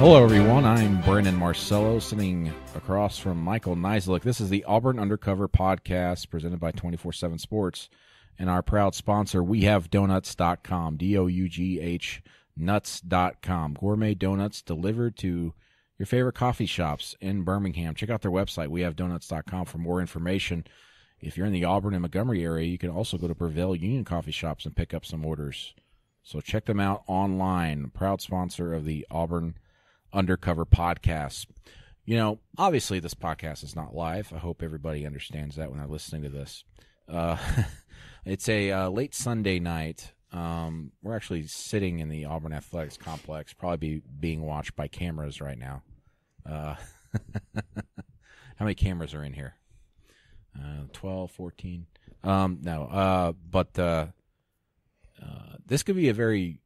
Hello, everyone. I'm Brendan Marcello, sitting across from Michael Niziolek. This is the Auburn Undercover Podcast presented by 24/7 Sports, and our proud sponsor, WeHaveDonuts.com, DOUGH nuts.com. Gourmet donuts delivered to your favorite coffee shops in Birmingham. Check out their website, WeHaveDonuts.com, for more information. If you're in the Auburn and Montgomery area, you can also go to Prevail Union coffee shops and pick up some orders. So check them out online. Proud sponsor of the Auburn Undercover Podcast. You know, obviously this podcast is not live. I hope everybody understands that when they're listening to this. It's a late Sunday night. We're actually sitting in the Auburn Athletics Complex, probably being watched by cameras right now. How many cameras are in here? 12, 14. But this could be a very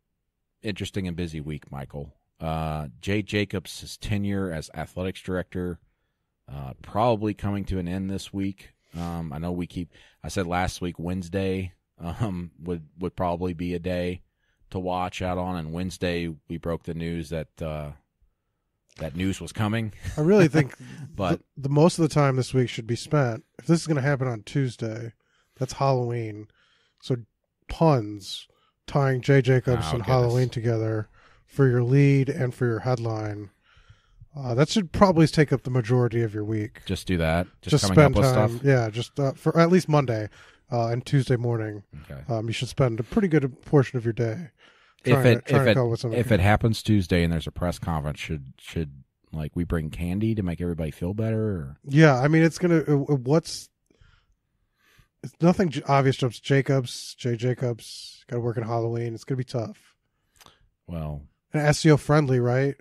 interesting and busy week, Michael. Jay Jacobs' tenure as athletics director probably coming to an end this week. I know I said last week Wednesday would probably be a day to watch out on, and Wednesday we broke the news that that news was coming. I really think but the most of the time this week should be spent, if this is going to happen on Tuesday, that's Halloween, so puns tying Jay Jacobs and Halloween together for your lead and for your headline. That should probably take up the majority of your week. Just do that. Just coming spend up with time, stuff. Yeah, just for at least Monday and Tuesday morning. Okay. You should spend a pretty good portion of your day If it happens Tuesday and there's a press conference, should like we bring candy to make everybody feel better? Or? Yeah, I mean it's nothing obvious. Jay Jacobs got to work in Halloween. It's gonna be tough. Well, and SEO friendly, right?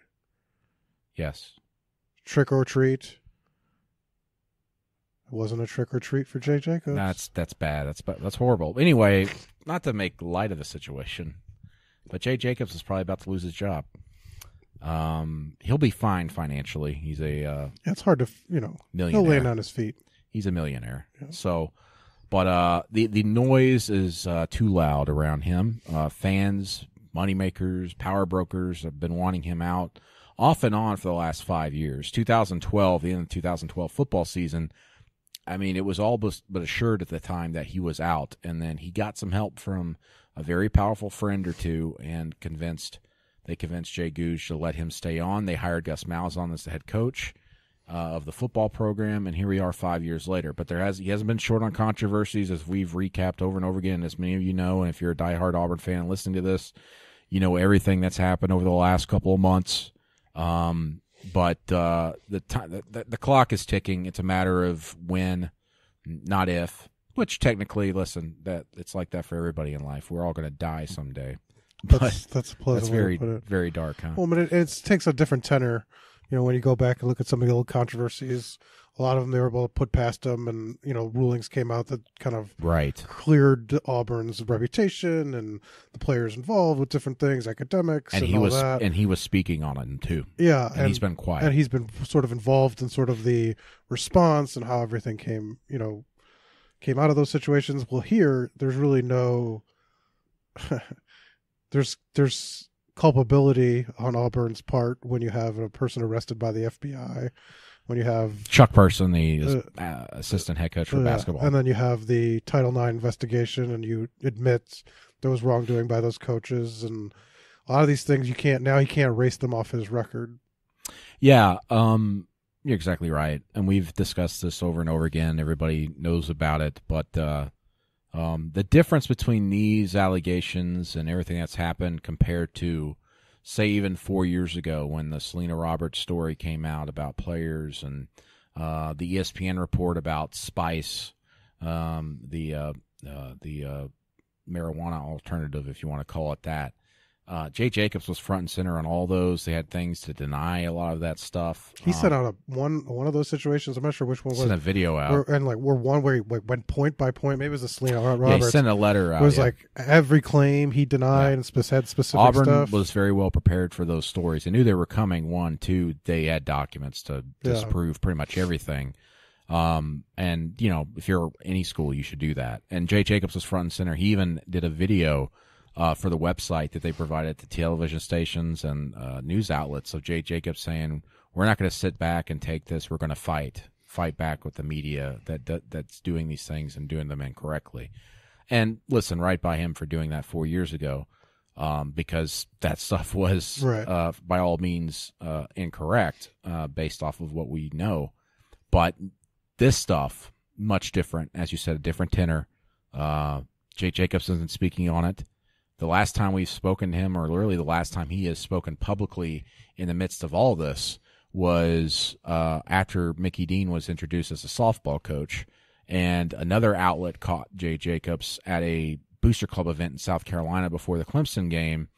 Yes. Trick or treat. It wasn't a trick or treat for Jay Jacobs. That's bad. That's horrible. Anyway, not to make light of the situation, but Jay Jacobs is probably about to lose his job. He'll be fine financially. He's it's hard to millionaire. He'll land on his feet. He's a millionaire. Yeah. So, but the noise is too loud around him. Fans, moneymakers, power brokers have been wanting him out off and on for the last 5 years. 2012, the end of the 2012 football season, I mean, it was all but assured at the time that he was out, and then he got some help from a very powerful friend or two and they convinced Jay Gouge to let him stay on. They hired Gus Malzahn as the head coach of the football program, and here we are 5 years later. But he hasn't been short on controversies, as we've recapped over and over again, as many of you know, and if you're a diehard Auburn fan listening to this, you know everything that's happened over the last couple of months. But the clock is ticking. It's a matter of when, not if. Which technically, listen, that it's like that for everybody in life. We're all going to die someday. That's a pleasant that's very way to put it. Very dark, huh? Well, but it takes a different tenor. When you go back and look at some of the old controversies, a lot of them they were able to put past them, and rulings came out that kind of cleared Auburn's reputation and the players involved with different things, academics, and all that. And he was speaking on it too. Yeah, and he's been quiet, and he's been sort of involved in sort of the response and how everything came out of those situations. Well, here there's really no there's culpability on Auburn's part when you have a person arrested by the FBI. When you have Chuck Person, the assistant head coach for basketball. And then you have the Title IX investigation, and you admit there was wrongdoing by those coaches. And a lot of these things, he can't erase them off his record. Yeah, you're exactly right. And we've discussed this over and over again. Everybody knows about it. But the difference between these allegations and everything that's happened compared to, say, even 4 years ago when the Selena Roberts story came out about players, and the ESPN report about Spice, the marijuana alternative, if you want to call it that. Jay Jacobs was front and center on all those. They had things to deny a lot of that stuff. He sent out one of those situations. I'm not sure which one was. Sent a video out, where he went point by point. Maybe it was the Selena Roberts. Yeah, he sent a letter out. It was like every claim he denied and had specific Auburn stuff. was very well prepared for those stories. They knew they were coming. 1, 2, they had documents to disprove pretty much everything. And if you're any school, you should do that. And Jay Jacobs was front and center. He even did a video for the website that they provided to television stations and news outlets of Jay Jacobs saying, we're not going to sit back and take this. We're going to fight back with the media that's doing these things and doing them incorrectly. And listen, right by him for doing that 4 years ago, because that stuff was by all means incorrect based off of what we know. But this stuff, much different, as you said, a different tenor. Jay Jacobs isn't speaking on it. The last time we've spoken to him, or literally the last time he has spoken publicly in the midst of all this, was after Mickey Dean was introduced as a softball coach, and another outlet caught Jay Jacobs at a Booster Club event in South Carolina before the Clemson game,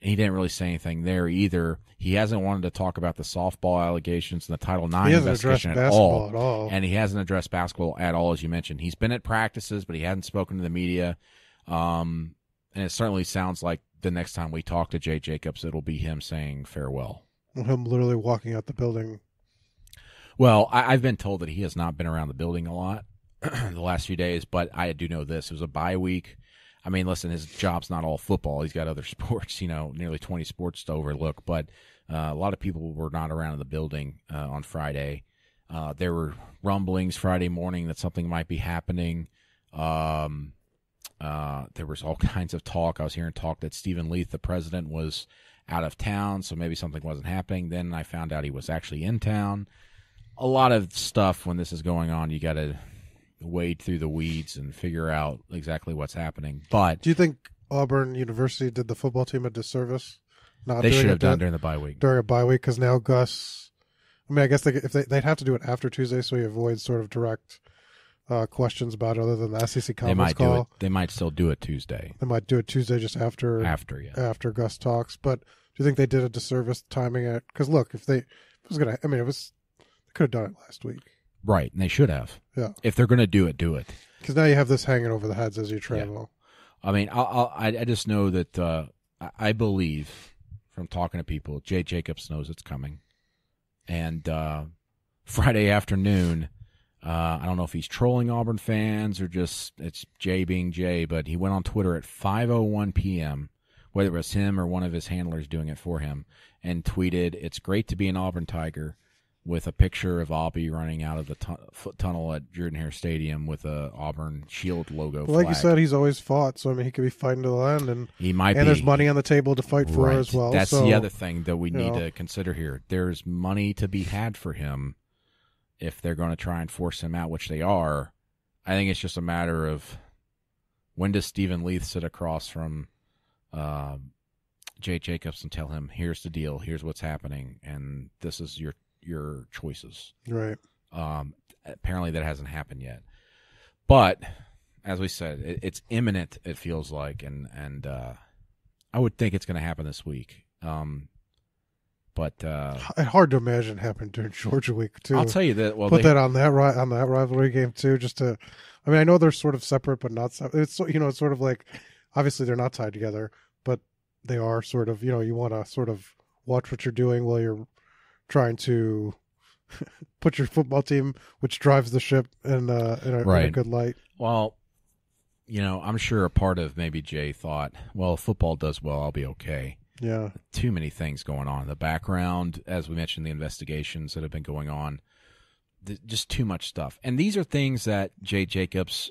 and he didn't really say anything there either. He hasn't wanted to talk about the softball allegations and the Title IX investigation at all, and he hasn't addressed basketball at all, as you mentioned. He's been at practices, but he hasn't spoken to the media, and it certainly sounds like the next time we talk to Jay Jacobs, it'll be him saying farewell. Him literally walking out the building. Well, I've been told that he has not been around the building a lot the last few days, but I do know this. It was a bye week. I mean, listen, his job's not all football. He's got other sports, nearly 20 sports to overlook. But a lot of people were not around in the building on Friday. There were rumblings Friday morning that something might be happening. There was all kinds of talk. I was hearing talk that Stephen Leith, the president, was out of town, so maybe something wasn't happening. Then I found out he was actually in town. A lot of stuff when this is going on, you got to wade through the weeds and figure out exactly what's happening. But do you think Auburn University did the football team a disservice? They should have done during the bye week. During a bye week, because now Gus. I mean, I guess they'd have to do it after Tuesday, so you avoid sort of direct questions about it other than the SEC conference call. They might still do it Tuesday. They might do it Tuesday just after Gus talks. But do you think they did a disservice timing it? Because look, they could have done it last week. Right, and they should have. Yeah. If they're going to do it, do it. Because now you have this hanging over the heads as you travel. Yeah. I mean, I just know that I believe from talking to people, Jay Jacobs knows it's coming. And Friday afternoon, I don't know if he's trolling Auburn fans or just it's Jay being Jay, but he went on Twitter at 5:01 p.m., whether it was him or one of his handlers doing it for him, and tweeted, "It's great to be an Auburn Tiger," with a picture of Aubie running out of the tunnel at Jordan-Hare Stadium with a Auburn Shield logo flag. Like you said, he's always fought, so I mean, he could be fighting to the end, and he might. And there's money on the table to fight for as well. That's the other thing that we need to consider here. There's money to be had for him if they're going to try and force him out, which they are. I think it's just a matter of when does Stephen Leith sit across from Jay Jacobs and tell him, "Here's the deal. Here's what's happening, and this is your choices." Right. Apparently that hasn't happened yet. But as we said, it's imminent, it feels like, and I would think it's going to happen this week. But hard to imagine happening during Georgia week too. I'll tell you that. Well, put that on that rivalry game too. Just to, I mean, I know they're sort of separate, but not. It's it's sort of like, obviously they're not tied together, but they are sort of. You want to sort of watch what you're doing while you're trying to put your football team, which drives the ship, in a good light. Well, I'm sure a part of maybe Jay thought, well, if football does well, I'll be okay. Yeah. Too many things going on in the background, as we mentioned, the investigations that have been going on. Just too much stuff. And these are things that Jay Jacobs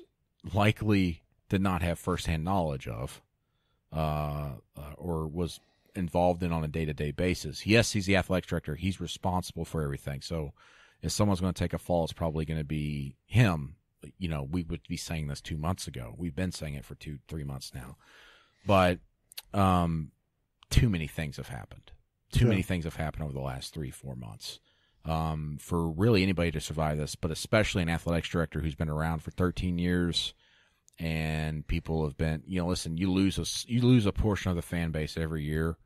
likely did not have firsthand knowledge of or was involved in on a day-to-day basis. Yes, he's the athletic director. He's responsible for everything. So if someone's going to take a fall, it's probably going to be him. We would be saying this 2 months ago. We've been saying it for 2-3 months now. But too many things have happened. Many things have happened over the last 3-4 months for really anybody to survive this, but especially an athletics director who's been around for 13 years, and people have been, listen, you lose a portion of the fan base every year,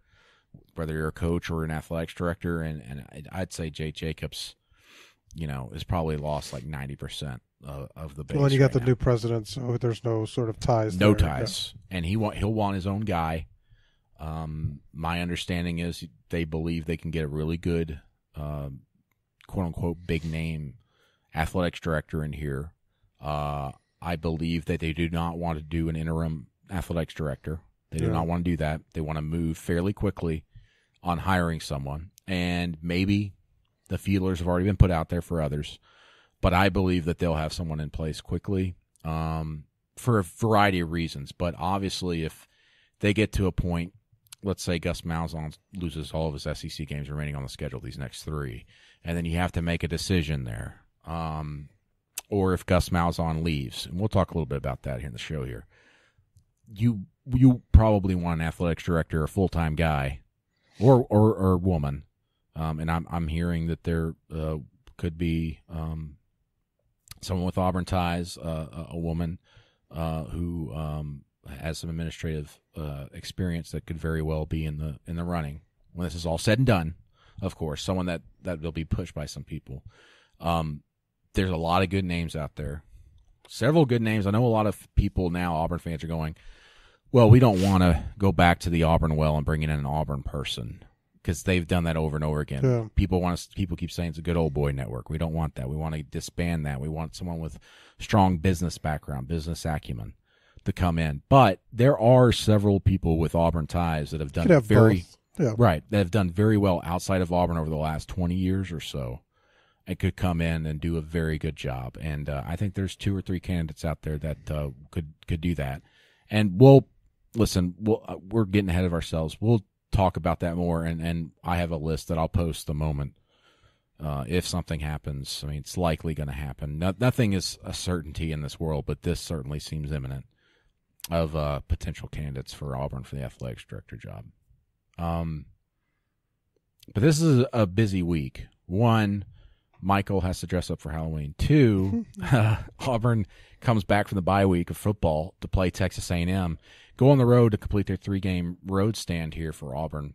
whether you're a coach or an athletics director, and I'd say Jay Jacobs, has probably lost like 90% of the base. Well, and you got the new president, so there's no sort of ties. No ties, and he'll want his own guy. My understanding is they believe they can get a really good, quote unquote, big name athletics director in here. I believe that they do not want to do an interim athletics director. They do not want to do that. They want to move fairly quickly on hiring someone. And maybe the feelers have already been put out there for others. But I believe that they'll have someone in place quickly for a variety of reasons. But obviously, if they get to a point, let's say Gus Malzahn loses all of his SEC games remaining on the schedule, these next 3, and then you have to make a decision there. Or if Gus Malzahn leaves, and we'll talk a little bit about that here in the show here, you probably want an athletics director, a full-time guy, or woman. And I'm hearing that there could be someone with Auburn ties, a woman who has some administrative experience that could very well be in the running when this is all said and done. Of course, someone that will be pushed by some people. There's a lot of good names out there, several good names. I know a lot of people now, Auburn fans, are going, well, we don't want to go back to the Auburn well and bring in an Auburn person because they've done that over and over again. Yeah. People keep saying it's a good old boy network. We don't want that. We want to disband that. We want someone with strong business background, business acumen to come in. But there are several people with Auburn ties that have done that have done very well outside of Auburn over the last 20 years or so. And could come in and do a very good job. And I think there's 2 or 3 candidates out there that could do that. And we're getting ahead of ourselves. We'll talk about that more. And I have a list that I'll post the moment if something happens. I mean, it's likely going to happen. Nothing is a certainty in this world, but this certainly seems imminent of potential candidates for Auburn for the athletics director job. But this is a busy week. 1, Michael has to dress up for Halloween. 2, Auburn comes back from the bye week of football to play Texas A&M, go on the road to complete their 3-game road stand here for Auburn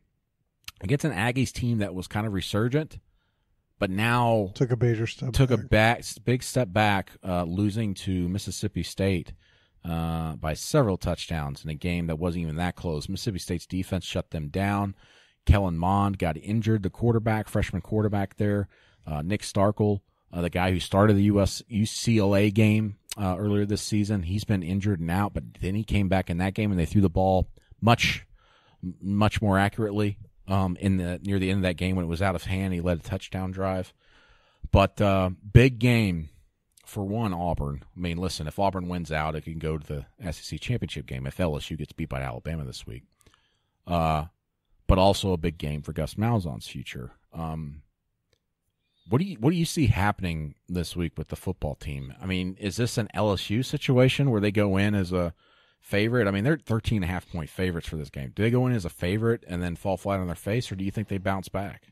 against an Aggies team that was kind of resurgent, but now took a big step back, losing to Mississippi State by several touchdowns in a game that wasn't even that close. Mississippi State's defense shut them down. Kellen Mond got injured, the quarterback, freshman quarterback there. Nick Starkel, the guy who started the UCLA game earlier this season, he's been injured and out, but then he came back in that game and they threw the ball much more accurately near the end of that game when it was out of hand. He led a touchdown drive. But big game for Auburn. I mean, listen, if Auburn wins out, it can go to the SEC championship game if LSU gets beat by Alabama this week. But also a big game for Gus Malzahn's future. What do you see happening this week with the football team? I mean, is this an LSU situation where they go in as a favorite? I mean, they're 13.5-point favorites for this game. Do they go in as a favorite and then fall flat on their face, or do you think they bounce back?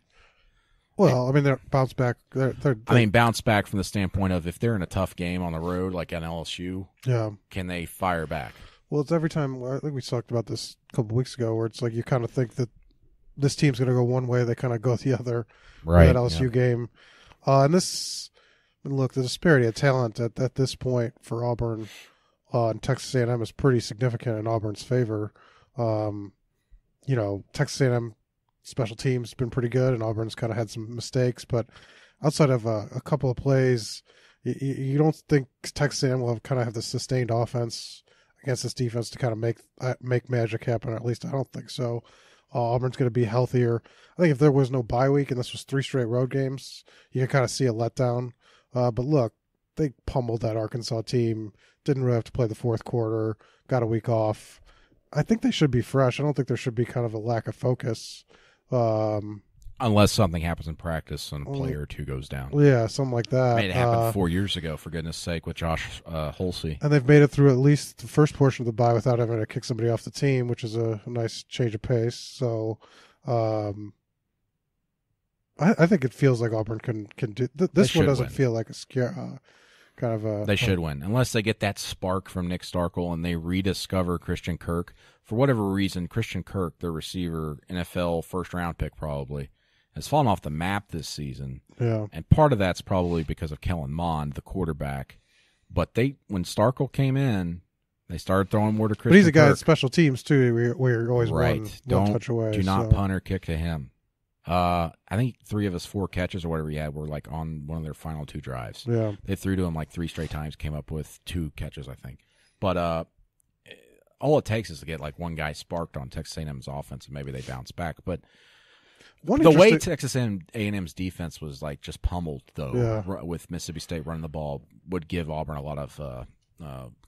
Well, I mean, they're bounce back. Bounce back from the standpoint of if they're in a tough game on the road, like an LSU, can they fire back? Well, it's every time. I think we talked about this a couple of weeks ago, where it's like you kind of think that this team's going to go one way, they kind of go the other. Right. That LSU game. And the disparity of talent at this point for Auburn and Texas A&M is pretty significant in Auburn's favor. Texas A&M special teams has been pretty good, and Auburn's kind of had some mistakes. But outside of a couple of plays, you don't think Texas A&M will have the sustained offense against this defense to kind of make magic happen. At least I don't think so. Auburn's going to be healthier. I think if there was no bye week and this was 3 straight road games, you can kind of see a letdown. But look, they pummeled that Arkansas team. Didn't really have to play the fourth quarter. Got a week off. I think they should be fresh. I don't think there should be kind of a lack of focus. Unless something happens in practice and a player or two goes down. Yeah, something like that. I mean, it happened 4 years ago, for goodness sake, with Josh Holsey. And they've made it through at least the first portion of the bye without having to kick somebody off the team, which is a nice change of pace. So I think it feels like Auburn can do this. One doesn't feel like a scare. They should win, unless they get that spark from Nick Starkel and they rediscover Christian Kirk. For whatever reason, Christian Kirk, their receiver, NFL first-round pick probably, has fallen off the map this season. Yeah. And part of that's probably because of Kellen Mond, the quarterback. But when Starkel came in, they started throwing more to Christian Kirk. But he's a guy at special teams, too, where you're always one touch away. Do not punt or kick to him. I think 3 of his 4 catches or whatever he had were like on one of their final 2 drives. Yeah. They threw to him like 3 straight times, came up with 2 catches, I think. But all it takes is to get like one guy sparked on Texas A&M's offense, and maybe they bounce back. But the way Texas A&M's defense was like just pummeled, though, with Mississippi State running the ball, would give Auburn a lot of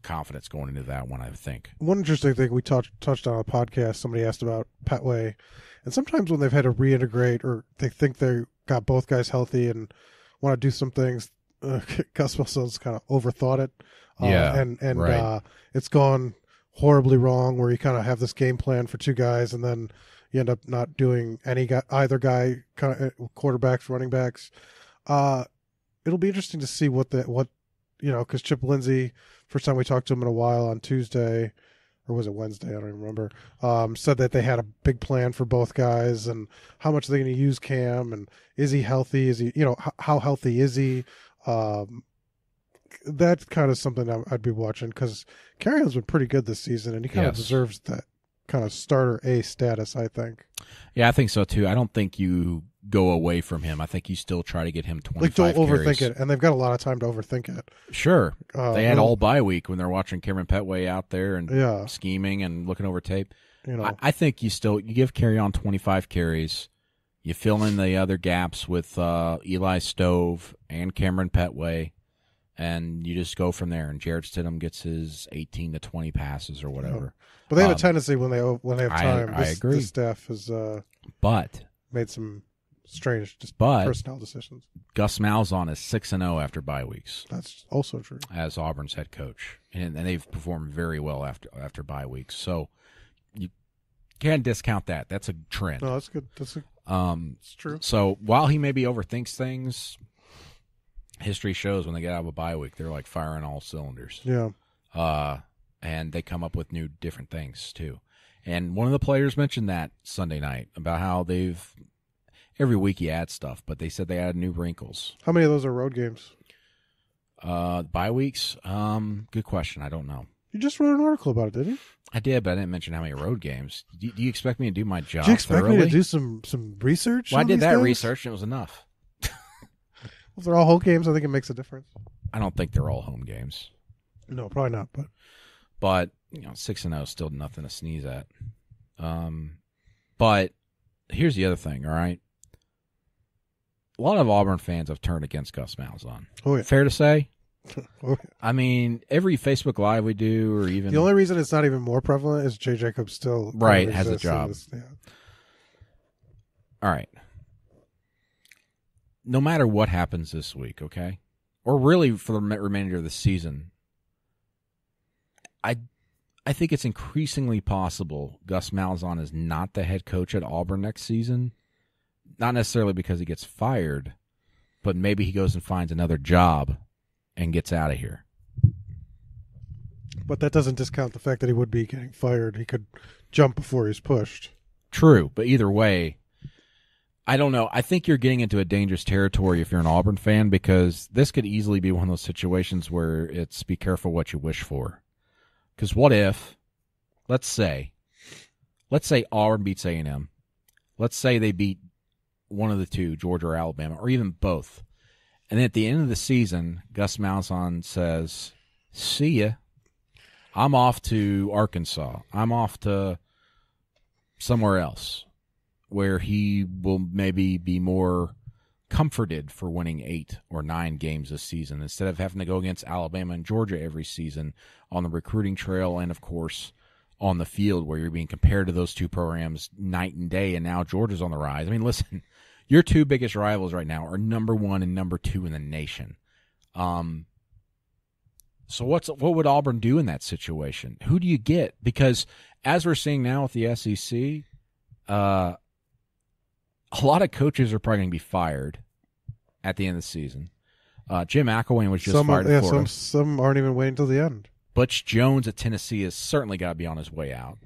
confidence going into that one, I think. One interesting thing we touched on a podcast, somebody asked about Petway, and sometimes when they've had to reintegrate or they think they got both guys healthy and want to do some things, Gus Malzahn's kind of overthought it. Right. It's gone horribly wrong where you kind of have this game plan for two guys and then you end up not doing either guy, kind of quarterbacks, running backs. It'll be interesting to see because Chip Lindsey, first time we talked to him in a while on Tuesday, or was it Wednesday? I don't even remember. Said that they had a big plan for both guys and how much they're going to use Cam and is he healthy? Is he, how healthy is he? That's kind of something I'd be watching because Carrion's been pretty good this season and he kind of deserves that kind of starter A status, I think. Yeah, I think so too. I don't think you go away from him. I think you still try to get him 25 don't carries. overthink it, and they've got a lot of time to overthink it. Sure. They had all bye week when they're watching Cameron Petway out there and scheming and looking over tape. I think you give Carrion 25 carries. You fill in the other gaps with Eli Stove and Cameron Petway, and you just go from there. And Jared Stidham gets his 18 to 20 passes or whatever. But they have a tendency when they have time. I agree. This staff has made some strange personnel decisions. Gus Malzahn is 6-0 after bye weeks. That's also true. As Auburn's head coach, and they've performed very well after bye weeks. So you can't discount that. That's a trend. No, that's good. It's true. So while he maybe overthinks things, history shows when they get out of a bye week, they're like firing all cylinders. Yeah. And they come up with new different things too. And one of the players mentioned that Sunday night about how every week he adds stuff, but they said they added new wrinkles. How many of those are road games? Bye weeks? Good question. I don't know. You just wrote an article about it, didn't you? I did, but I didn't mention how many road games. Do you expect me to do my job? Do you expect thoroughly? me to do some research? Well, I did that things? research, and it was enough. If they're all home games, I think it makes a difference. I don't think they're all home games. No, probably not. But 6-0 is still nothing to sneeze at. But here's the other thing, all right? A lot of Auburn fans have turned against Gus Malzahn. Oh, yeah. Fair to say? Oh, yeah. I mean, every Facebook Live we do, or even... The only reason it's not even more prevalent is Jay Jacobs still... Right, has a job. Yeah. All right. No matter what happens this week, okay? Or really for the remainder of the season, I think it's increasingly possible Gus Malzahn is not the head coach at Auburn next season. Not necessarily because he gets fired, but maybe he goes and finds another job and gets out of here. But that doesn't discount the fact that he would be getting fired. He could jump before he's pushed. True, but either way, I don't know. I think you're getting into a dangerous territory if you're an Auburn fan, because this could easily be one of those situations where it's be careful what you wish for. Because what if, let's say Auburn beats A&M. Let's say they beat one of the two, Georgia or Alabama, or even both. And then at the end of the season, Gus Malzahn says, see ya. I'm off to Arkansas. I'm off to somewhere else where he will maybe be more comforted for winning 8 or 9 games this season instead of having to go against Alabama and Georgia every season on the recruiting trail and, of course, on the field where you're being compared to those two programs night and day, and now Georgia's on the rise. I mean, listen, your two biggest rivals right now are number 1 and number 2 in the nation. So what would Auburn do in that situation? Who do you get? Because as we're seeing now with the SEC, a lot of coaches are probably going to be fired at the end of the season. Jim McElwain was just fired at Florida. Some aren't even waiting until the end. Butch Jones at Tennessee has certainly got to be on his way out.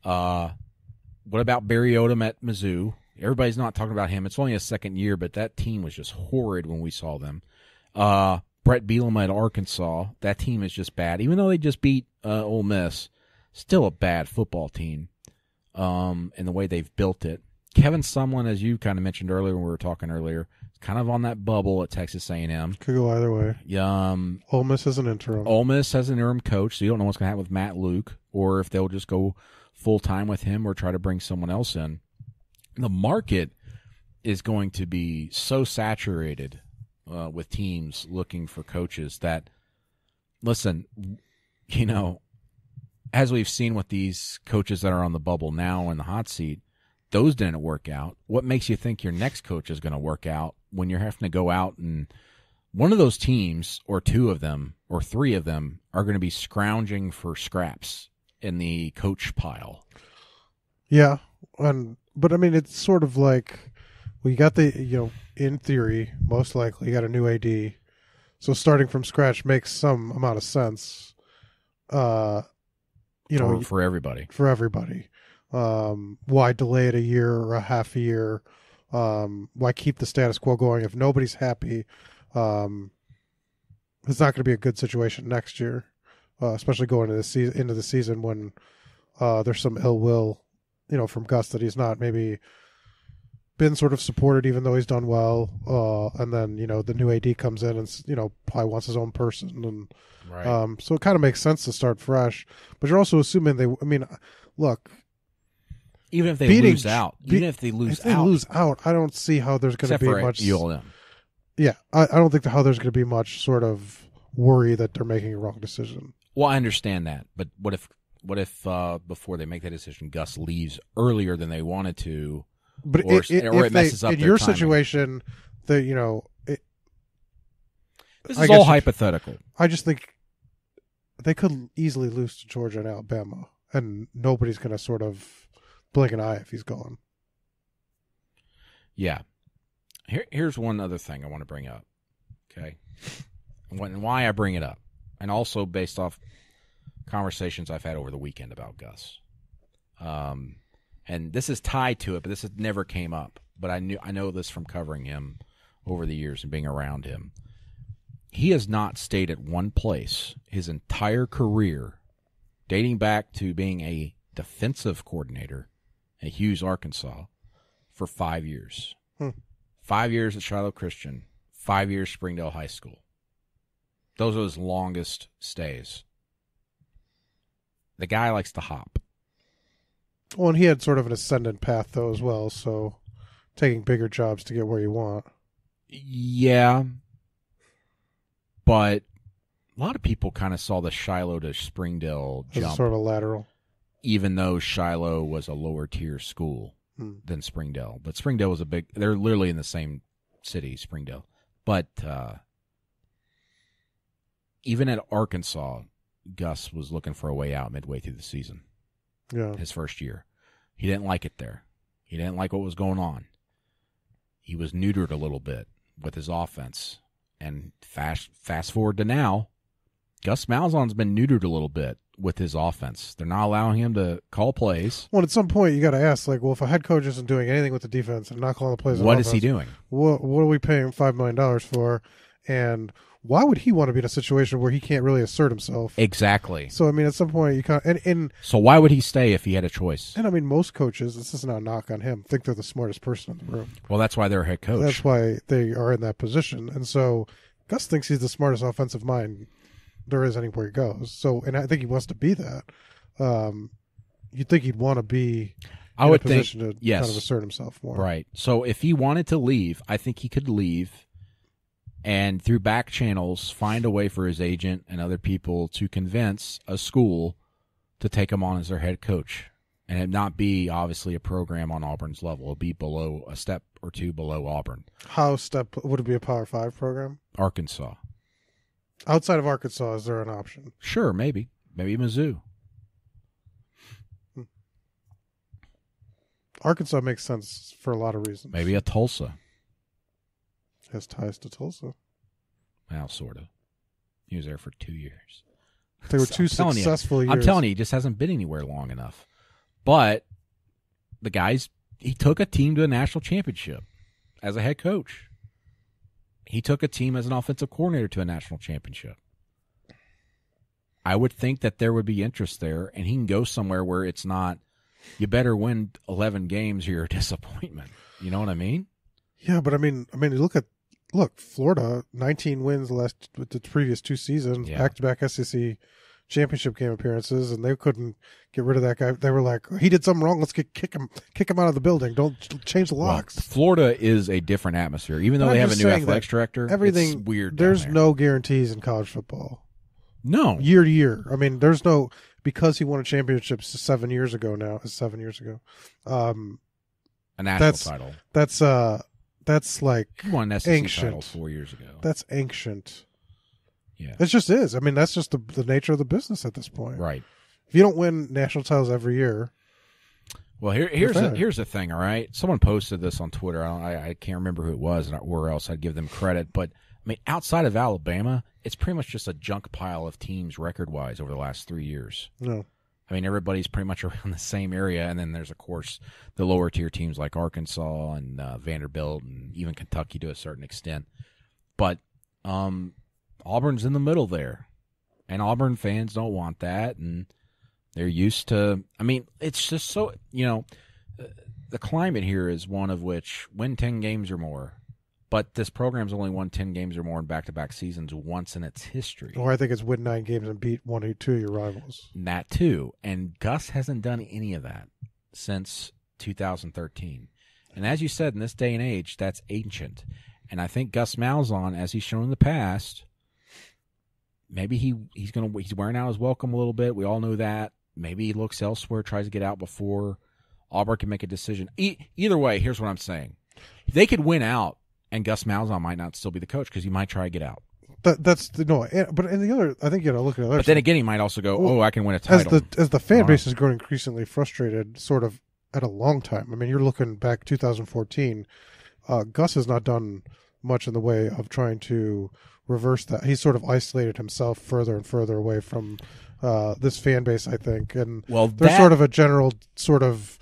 What about Barry Odom at Mizzou? Everybody's not talking about him. It's only his second year, but that team was just horrid when we saw them. Brett Bielema at Arkansas. That team is just bad. Even though they just beat Ole Miss, still a bad football team in the way they've built it. Kevin Sumlin, as you kind of mentioned earlier when we were talking earlier, is kind of on that bubble at Texas A&M. Could go either way. Ole Miss has an interim. Ole Miss has an interim coach, so you don't know what's going to happen with Matt Luke, or if they'll just go full-time with him or try to bring someone else in. The market is going to be so saturated with teams looking for coaches that, listen, as we've seen with these coaches that are on the bubble now in the hot seat, those didn't work out. What makes you think your next coach is going to work out when you're having to go out and one of those teams or two of them or three of them are going to be scrounging for scraps in the coach pile? Yeah, but I mean, it's sort of like, well, you got in theory, most likely you got a new AD, so starting from scratch makes some amount of sense. For everybody. For everybody. Why delay it a year or a half a year? Why keep the status quo going if nobody's happy? It's not going to be a good situation next year, especially going into the season when there's some ill will, from Gus that he's not maybe been sort of supported even though he's done well. And then, the new AD comes in and, probably wants his own person. And right. So it kind of makes sense to start fresh. But you're also assuming look. Even if they lose out. If they lose out, I don't see how there's going to be much. ULM. Yeah, I don't think how there's going to be much sort of worry that they're making a wrong decision. Well, I understand that, but what if before they make that decision, Gus leaves earlier than they wanted to, or it messes up in their your timing? Situation? This is all hypothetical. I just think they could easily lose to Georgia and Alabama, and nobody's going to sort of blink an eye if he's gone. Yeah. Here's one other thing I want to bring up, okay? And why I bring it up, and also based off conversations I've had over the weekend about Gus. And this is tied to it, but this never came up. But I know this from covering him over the years and being around him. He has not stayed at one place his entire career, dating back to being a defensive coordinator at Hughes, Arkansas, for 5 years. 5 years at Shiloh Christian, 5 years Springdale High School. Those are his longest stays. The guy likes to hop. Well, and he had sort of an ascendant path, though, as well, so taking bigger jobs to get where you want. Yeah. But a lot of people kind of saw the Shiloh to Springdale jump. As sort of a lateral. Even though Shiloh was a lower tier school than Springdale. But Springdale was they're literally in the same city, Springdale. But even at Arkansas, Gus was looking for a way out midway through the season. Yeah. His first year. He didn't like it there. He didn't like what was going on. He was neutered a little bit with his offense. And fast forward to now, Gus Malzahn's been neutered a little bit with his offense. They're not allowing him to call plays. Well, at some point, you got to ask, if a head coach isn't doing anything with the defense and not calling the plays, what is he doing? What are we paying $5 million for? And why would he want to be in a situation where he can't really assert himself? Exactly. So, at some point, you can't. So why would he stay if he had a choice? And, most coaches, this is not a knock on him, think they're the smartest person in the room. Well, that's why they're a head coach. That's why they are in that position. And so Gus thinks he's the smartest offensive mind there is anywhere he goes. So, and I think he wants to be that. You'd think he'd want to be in a position to kind of assert himself more. Right. So if he wanted to leave, I think he could leave and through back channels find a way for his agent and other people to convince a school to take him on as their head coach. And it not be, obviously, a program on Auburn's level. It would be below a step or two below Auburn. Would it be a Power 5 program? Arkansas. Outside of Arkansas, is there an option? Sure, maybe. Maybe Mizzou. Arkansas makes sense for a lot of reasons. Maybe a Tulsa. Has ties to Tulsa. Well, sort of. He was there for 2 years. They were two successful years. I'm telling you, he just hasn't been anywhere long enough. But he took a team to a national championship as a head coach. He took a team as an offensive coordinator to a national championship. I would think that there would be interest there, and he can go somewhere where it's not you better win 11 games or you're a disappointment. You know what I mean? Yeah, but I mean, look, Florida, 19 wins with the previous 2 seasons, back-to-back SEC championship game appearances, and they couldn't get rid of that guy. They were like, he did something wrong. Let's kick him out of the building. Don't change the locks. Well, Florida is a different atmosphere, even though they have a new athletics director. Everything it's weird. There's no guarantees in college football. No, year to year. I mean, there's no, because he won a championship 7 years ago. Now, 7 years ago. A national title. That's like he won an SEC ancient. Title 4 years ago. That's ancient. Yeah, it just is. I mean, that's just the nature of the business at this point. Right. If you don't win national titles every year. Well, here's the thing. All right, someone posted this on Twitter. I can't remember who it was, or else I'd give them credit. But I mean, outside of Alabama, it's pretty much just a junk pile of teams record-wise over the last 3 years. No. I mean, everybody's pretty much around the same area, and then there's, of course, the lower-tier teams like Arkansas and Vanderbilt and even Kentucky to a certain extent. But Auburn's in the middle there, and Auburn fans don't want that, and they're used to – I mean, it's just so – the climate here is one of which win 10 games or more. But this program's only won 10 games or more in back-to-back seasons once in its history. Or I think it's win 9 games and beat 1 or 2 of your rivals. And that too. And Gus hasn't done any of that since 2013. And as you said, in this day and age, that's ancient. And I think Gus Malzahn, as he's shown in the past, maybe he's wearing out his welcome a little bit. We all know that. Maybe he looks elsewhere, tries to get out before Auburn can make a decision. Either way, here's what I'm saying. They could win out. And Gus Malzahn might not still be the coach because he might try to get out. But in the other, I think you got to look at the other. But then again, he might also go, I can win a title. As the fan base is growing increasingly frustrated, sort of at a long time. I mean, you're looking back 2014. Gus has not done much in the way of trying to reverse that. He's sort of isolated himself further and further away from this fan base, I think. And there's sort of a general sort of.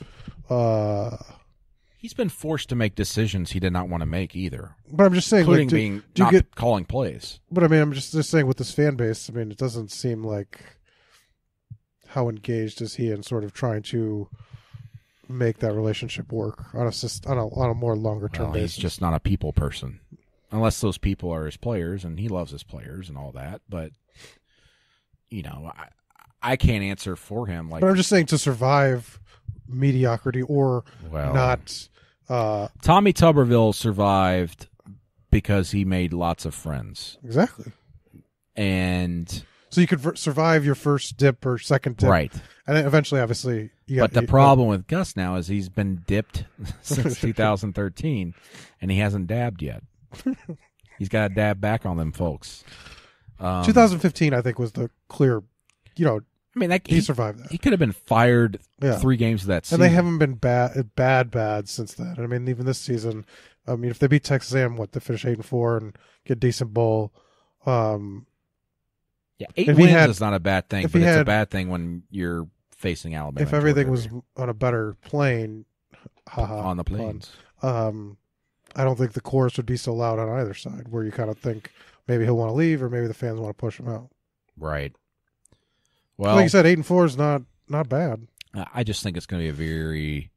He's been forced to make decisions he did not want to make either. But I'm just saying, including calling plays. But I mean, I'm just saying with this fan base, I mean, it doesn't seem like how engaged is he in sort of trying to make that relationship work on a more longer term basis. He's just not a people person, unless those people are his players, and he loves his players and all that. But I can't answer for him. But I'm just saying, to survive mediocrity or not. Tommy Tuberville survived because he made lots of friends. Exactly. And so you could survive your first dip or second dip. Right. And then eventually, obviously, the problem with Gus now is he's been dipped since 2013, and he hasn't dabbed yet. He's got to dab back on them folks. 2015, I think, was the clear, I mean, he survived that. He could have been fired 3 games of that season. And they haven't been bad since then. I mean, even this season, I mean, if they beat Texas A&M, they finish 8-4 and get a decent bowl. 8 wins is not a bad thing, but it's a bad thing when you're facing Alabama. If everything was on a better plane, on the plains, I don't think the chorus would be so loud on either side, where you kind of think maybe he'll want to leave or maybe the fans want to push him out. Right. Well, like you said, 8-4 is not bad. I just think it's going to be a very,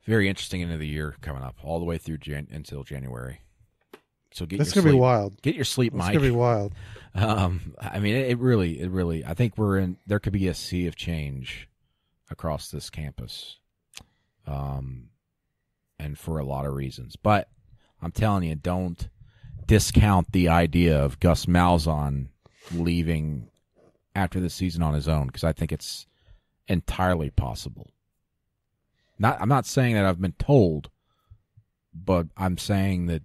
very interesting end of the year coming up, all the way through until January. So it's going to be wild. Get your sleep, Mike. It's going to be wild. I mean, it really. I think there could be a sea of change across this campus, and for a lot of reasons. But I'm telling you, don't discount the idea of Gus Malzahn leaving after the season on his own, because I think it's entirely possible. I'm not saying that I've been told, but I'm saying that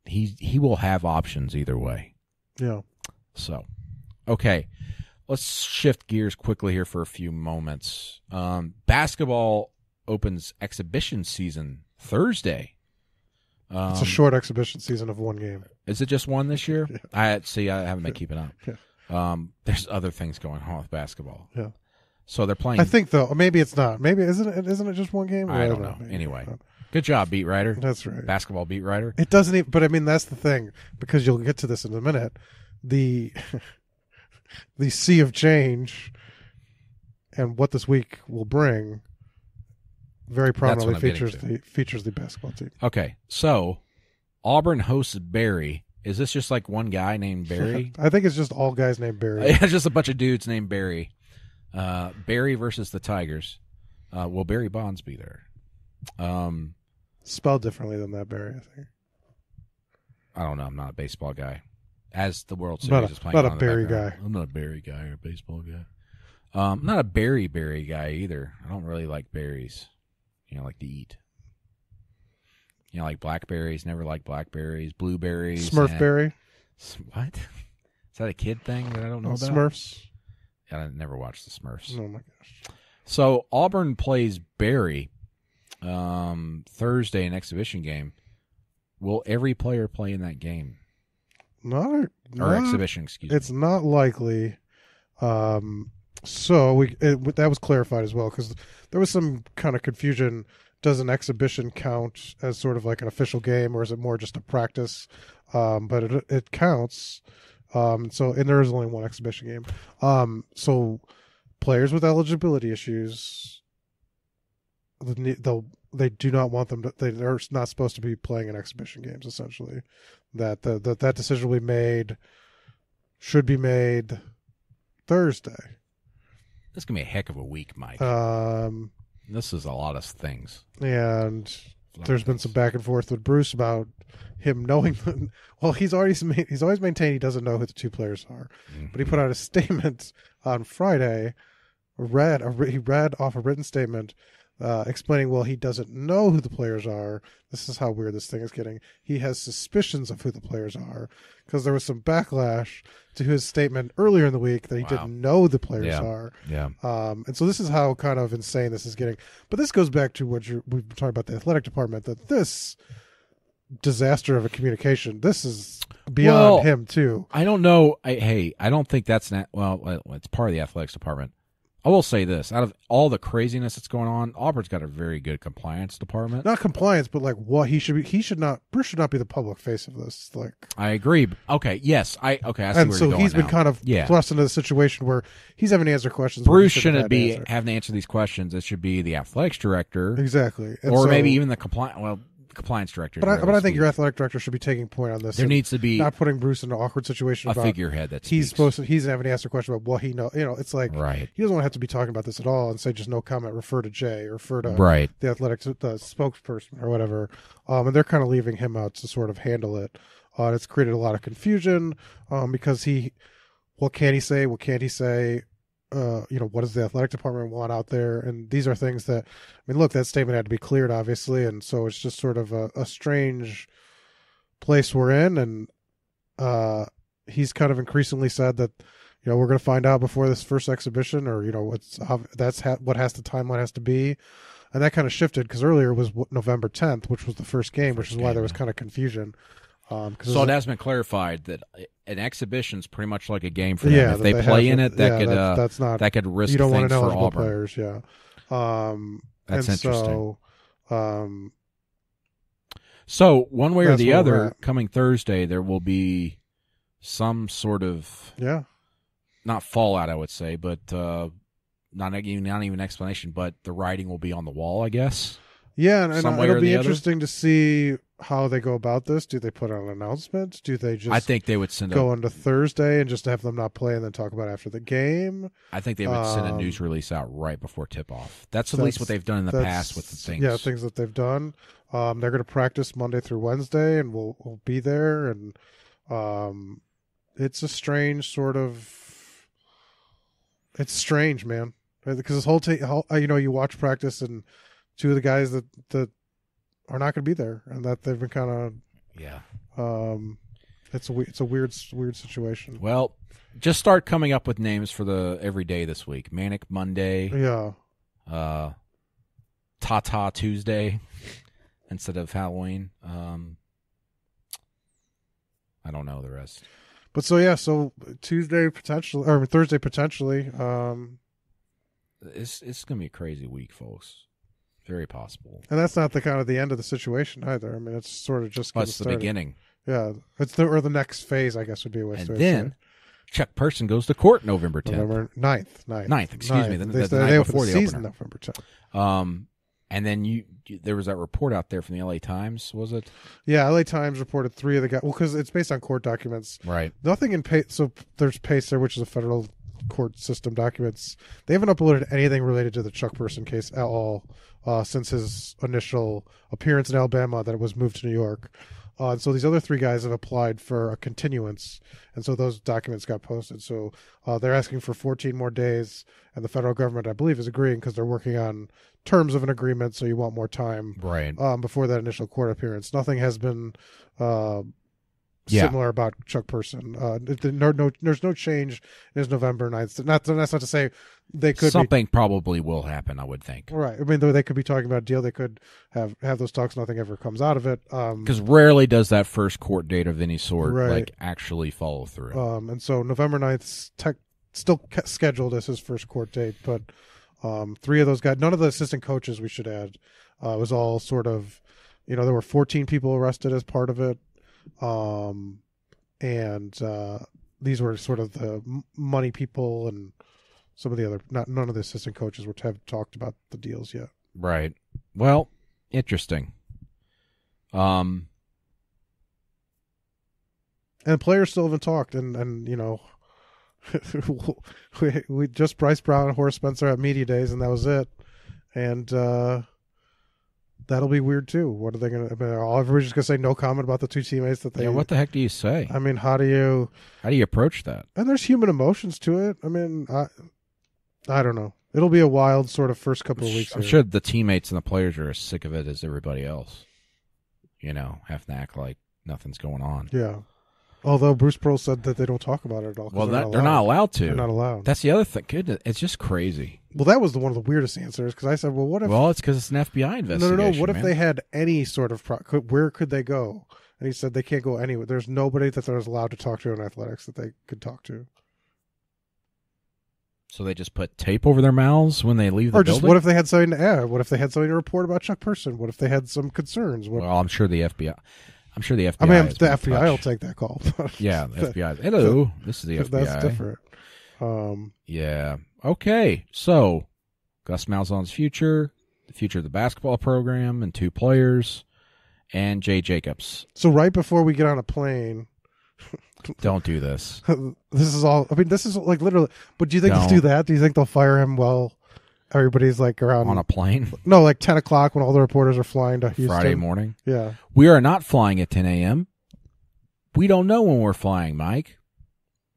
he will have options either way. Yeah. So, okay, let's shift gears quickly here for a few moments. Basketball opens exhibition season Thursday. It's a short exhibition season of 1 game. Is it just 1 this year? Yeah. I haven't been keeping up. Yeah. There's other things going on with basketball. Yeah. So they're playing. I think though, maybe it's not. Maybe isn't it just 1 game? I don't know. Anyway, good job, beat writer. That's right. Basketball beat writer. It doesn't even. But I mean, that's the thing, because you'll get to this in a minute. The sea of change and what this week will bring very prominently features the basketball team. Okay, so Auburn hosts Barry. Is this just like one guy named Barry? I think it's just all guys named Barry. It's just a bunch of dudes named Barry. Barry versus the Tigers. Will Barry Bonds be there? Spelled differently than that, Barry, I think. I don't know. I'm not a baseball guy. As the World Series is playing, not a Barry guy. I'm not a Barry guy or a baseball guy. I'm not a berry guy either. I don't really like berries. Like to eat. Like blackberries. Never like blackberries. Blueberries. Smurfberry. What? Is that a kid thing that I don't know about? Smurfs. Yeah, I never watched the Smurfs. Oh my gosh. So Auburn plays Barry Thursday, an exhibition game. Will every player play in that game? Not exhibition, excuse me. It's not likely. So that was clarified as well, because there was some kind of confusion. Does an exhibition count as sort of like an official game, or is it more just a practice? But it counts. And there is only one exhibition game. So players with eligibility issues, they do not want them to. They're not supposed to be playing in exhibition games. Essentially, that decision will be made. Should be made Thursday. This is gonna be a heck of a week, Mike. This is a lot of things. And there's been some back and forth with Bruce about him knowing. Well, he's always maintained he doesn't know who the two players are, but he put out a statement on Friday. He read off a written statement explaining, well, he doesn't know who the players are. This is how weird this thing is getting. He has suspicions of who the players are, because there was some backlash to his statement earlier in the week that he didn't know the players are. Yeah. And so this is how kind of insane this is getting. But this goes back to what we've been talking about, the athletic department, that this disaster of a communication, this is beyond him too. I don't know. I don't think that's not, it's part of the athletics department. I will say this: out of all the craziness that's going on, Auburn's got a very good compliance department. Not compliance, but like what he should be. Bruce should not be the public face of this. Like, I agree. Okay, yes, I see and where so you're going he's been now. kind of thrust into the situation where he's having to answer questions. Bruce shouldn't be having to answer these questions. It should be the athletics director, exactly, and or maybe even the compliance director. But I think your athletic director should be taking point on this. There needs to be not putting Bruce in an awkward situation. A figurehead that he's having to ask a question about what he knows. It's like he doesn't want to have to be talking about this at all and say just no comment. Refer to Jay or refer to the athletics the spokesperson or whatever. And they're kind of leaving him out to sort of handle it. It's created a lot of confusion because what can he say? What can't he say? What does the athletic department want out there? And these are things that, look, that statement had to be cleared, obviously, and so it's just sort of a strange place we're in. And he's kind of increasingly said that, we're going to find out before this first exhibition, or what the timeline has to be, and that kind of shifted because earlier it was November 10th, which was the first game, which is why there was kind of confusion. So it has been clarified that an exhibition is pretty much like a game for them. If they play in it, that could risk you don't things want for Auburn. Players, yeah. That's interesting. So one way or the other, coming Thursday, there will be some sort of not fallout, I would say, but not even explanation. But the writing will be on the wall, I guess. Yeah, and it'll be interesting to see how they go about this. Do they put out an announcement? Do they just? I think they would go into Thursday and just have them not play and then talk about it after the game. I think they would send a news release out right before tip off. That's at least what they've done in the past with the things. Yeah, things that they've done. They're going to practice Monday through Wednesday, and we'll be there. And it's a strange sort of. It's strange, man, because this whole you watch practice and. Two of the guys that are not going to be there, and that they've been kind of it's a weird situation. Well, just start coming up with names for the every day this week. Manic Monday, Tata Tuesday instead of Halloween. I don't know the rest, but so Tuesday potentially or Thursday potentially. It's going to be a crazy week, folks. Very possible. And that's not the end of the situation either. It's sort of just the beginning. Yeah. It's the next phase, I guess, would be a way to say. And then Chuck Person goes to court November 10th. November 9th. Excuse me. They open the season November 10th. And then there was that report out there from the LA Times, was it? Yeah, LA Times reported 3 of the guys. Well, because it's based on court documents. Right. Nothing in so there's PACER, which is a federal court system documents. They haven't uploaded anything related to the Chuck Person case at all since his initial appearance in Alabama that it was moved to New York. And so these other 3 guys have applied for a continuance, and so those documents got posted. So they're asking for 14 more days, and the federal government, I believe, is agreeing because they're working on terms of an agreement, so you want more time before that initial court appearance. Nothing has been similar about Chuck Person. There's no change in his November 9th. That's not to say they could something probably will happen, I would think. Right. I mean, they could be talking about a deal. They could have those talks. Nothing ever comes out of it. Because rarely does that first court date of any sort like actually follow through. And so November 9th still scheduled as his first court date, but 3 of those guys, none of the assistant coaches, we should add, was all sort of, there were 14 people arrested as part of it. And these were sort of the money people, and some of the other, none of the assistant coaches have talked about the deals yet. Right. Well, interesting. And players still haven't talked, and we just Bryce Brown and Horace Spencer at media days, and that was it. And that'll be weird too. What are they going to? Everybody's just going to say no comment about the 2 teammates that they. Yeah, what the heck do you say? I mean, how do you approach that? And there's human emotions to it. I mean, I don't know. It'll be a wild sort of first couple of weeks. I'm sure the teammates and the players are as sick of it as everybody else. Have to act like nothing's going on. Yeah. Although Bruce Pearl said that they don't talk about it at all. Well, they're not allowed to. They're not allowed. That's the other thing. Goodness, it's just crazy. Well, that was one of the weirdest answers, because I said, well, what if... Well, it's because it's an FBI investigation. No. What if they had any sort of... where could they go? And he said they can't go anywhere. There's nobody that they're allowed to talk to in athletics that they could talk to. So they just put tape over their mouths when they leave the building? Or just what if they had something to add? What if they had something to report about Chuck Person? What if they had some concerns? Well, I'm sure the FBI... I mean, the FBI will take that call. Yeah, the FBI. Hello, this is the FBI. That's different. Yeah. Okay. So, Gus Malzahn's future, the future of the basketball program, and 2 players, and Jay Jacobs. So right before we get on a plane... Don't do this. This is all... I mean, this is like literally... But do you think they'll do that? Do you think they'll fire him while everybody's like around... On a plane? No, like 10 o'clock when all the reporters are flying to Houston. Friday morning? Yeah. We are not flying at 10 a.m. We don't know when we're flying, Mike.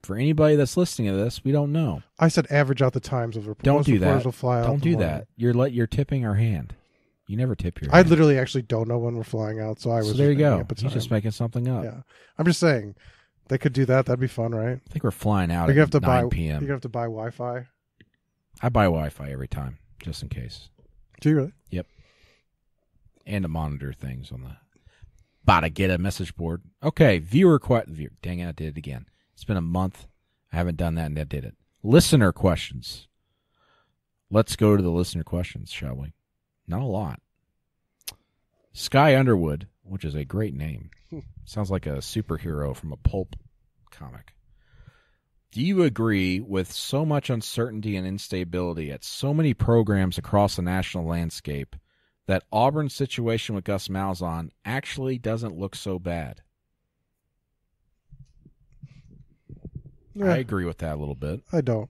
For anybody that's listening to this, we don't know. I said average out the times of reporters. Don't do that. Will fly out don't do that. You're tipping our hand. You never tip your hand. I literally actually don't know when we're flying out, so I was. So there you go. He's just making something up. Yeah, I'm just saying they could do that. That'd be fun, right? I think we're flying out at 9 p.m. You're gonna have to buy Wi-Fi. I buy Wi-Fi every time, just in case. Do you really? Yep. And to monitor things on the. About to get a message board. Okay, dang it, I did it again. It's been a month. I haven't done that, and I did it. Listener questions. Let's go to the listener questions, shall we? Not a lot. Sky Underwood, which is a great name. Sounds like a superhero from a pulp comic. Do you agree with so much uncertainty and instability at so many programs across the national landscape that Auburn's situation with Gus Malzahn actually doesn't look so bad? Yeah. I agree with that a little bit. I don't.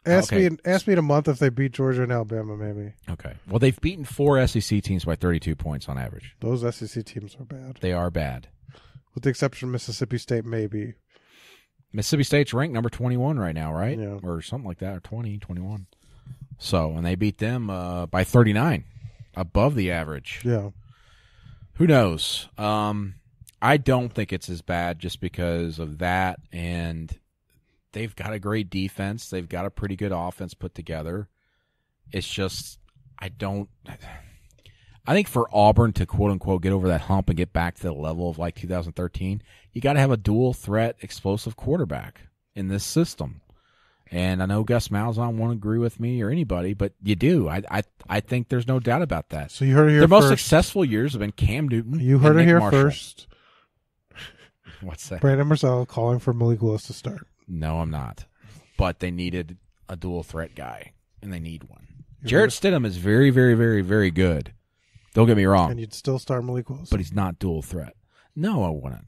Ask me in a month if they beat Georgia and Alabama, maybe. Okay. Well, they've beaten 4 SEC teams by 32 points on average. Those SEC teams are bad. They are bad. With the exception of Mississippi State, maybe. Mississippi State's ranked number 21 right now, right? Yeah. Or something like that, or 20, 21. So, and they beat them by 39, above the average. Yeah. Who knows? I don't think it's as bad just because of that, and they've got a great defense. They've got a pretty good offense put together. It's just, I think for Auburn to quote-unquote get over that hump and get back to the level of like 2013, you got to have a dual-threat, explosive quarterback in this system. And I know Gus Malzahn won't agree with me or anybody, but you do. I think there's no doubt about that. So you heard it here Their first. most successful years have been Cam Newton. You heard it here first. What's that? Brandon Marcello calling for Malik Willis to start. No, I'm not. But they needed a dual threat guy, and they need one. Jarrett Stidham is very, very, very, very good. Don't get me wrong. And you'd still start Malik Willis. But he's not dual threat. No, I wouldn't.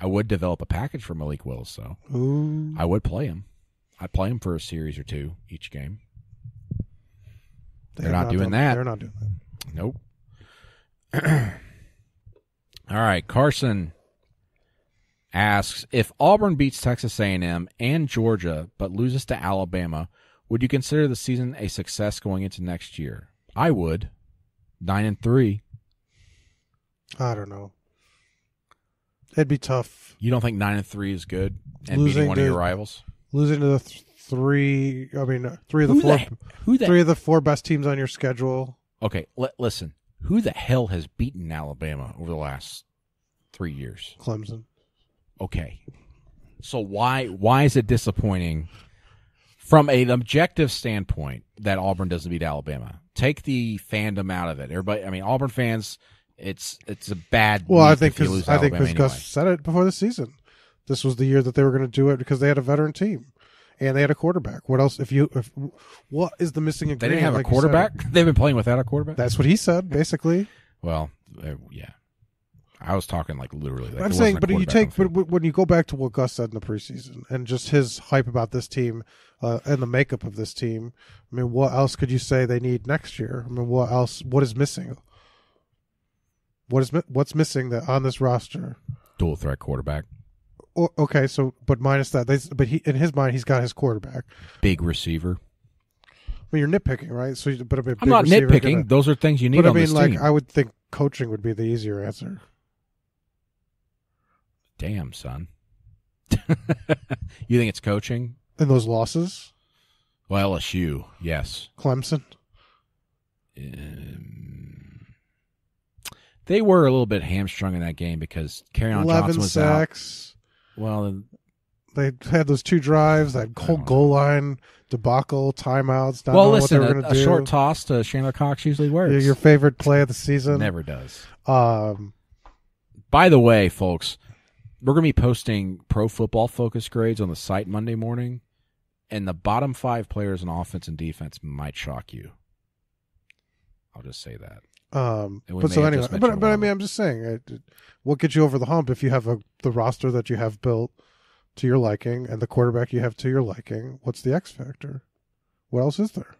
I would develop a package for Malik Willis, though. Ooh. I would play him. I'd play him for a series or two each game. They're not doing that. They're not doing that. Nope. All right, Carson asks, if Auburn beats Texas A&M and Georgia but loses to Alabama, would you consider the season a success going into next year? I would. 9-3. I don't know. It'd be tough. You don't think 9-3 is good? And beating one of your rivals? Losing to the three of the four best teams on your schedule. Okay, listen. Who the hell has beaten Alabama over the last 3 years? Clemson. Okay. So why is it disappointing from an objective standpoint that Auburn doesn't beat Alabama? Take the fandom out of it. Everybody, I mean, Auburn fans, it's a bad. Well, I think because Gus said it before the season. This was the year that they were going to do it because they had a veteran team and they had a quarterback. What else? What is the missing ingredient? They didn't have a quarterback. They've been playing without a quarterback. That's what he said, basically. Well, yeah. I was talking like literally. Like I'm saying, but when you go back to what Gus said in the preseason and just his hype about this team and the makeup of this team, I mean, what else could you say they need next year? I mean, what else? What is missing? What's missing that on this roster? Dual threat quarterback. Okay, so but minus that, but he in his mind he's got his quarterback. Big receiver. I mean, you're nitpicking, right? So, but I'm not nitpicking. Those are things you need on this team. But I mean, I would think coaching would be the easier answer. Damn, son. You think it's coaching? And those losses? Well, LSU, yes. Clemson? They were a little bit hamstrung in that game because Kerryon Johnson was sacks. Out. Well, they had those 2 drives, that whole goal line debacle, timeouts. Well, listen, a short toss to Chandler Cox usually works. Your favorite play of the season? Never does. By the way, folks, we're going to be posting Pro Football Focus grades on the site Monday morning, and the bottom 5 players in offense and defense might shock you. I'll just say that. But I mean, I'm just saying, what gets you over the hump if you have the roster that you have built to your liking and the quarterback you have to your liking? What's the X factor? What else is there?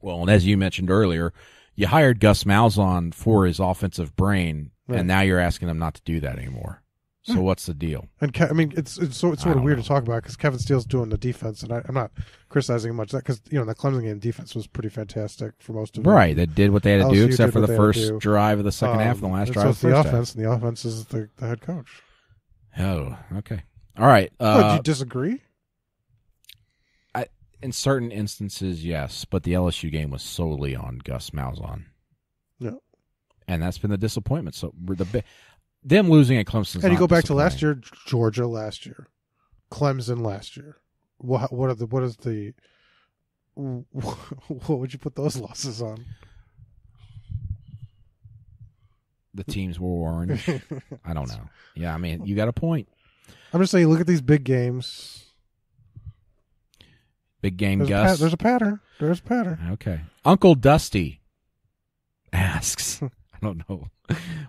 Well, and as you mentioned earlier, you hired Gus Malzahn for his offensive brain, right, and now you're asking him not to do that anymore. So what's the deal? And I mean, it's sort of weird to talk about because Kevin Steele's doing the defense, and I'm not criticizing him much because the Clemson game defense was pretty fantastic for most of it. Right, they did what they had to do, except for the first drive of the second half and the last drive of the first offense, and the offense is the head coach. Oh, okay, all right. Do you disagree? In certain instances, yes, but the LSU game was solely on Gus Malzahn. Yeah, and that's been the disappointment. So them losing at Clemson. And you go back to last year, Georgia last year, Clemson last year. What would you put those losses on? The teams were orange. I don't know. Yeah, I mean, you got a point. I'm just saying, look at these big games. Big game, Gus. There's a pattern. There's a pattern. Okay. Uncle Dusty asks, I don't know,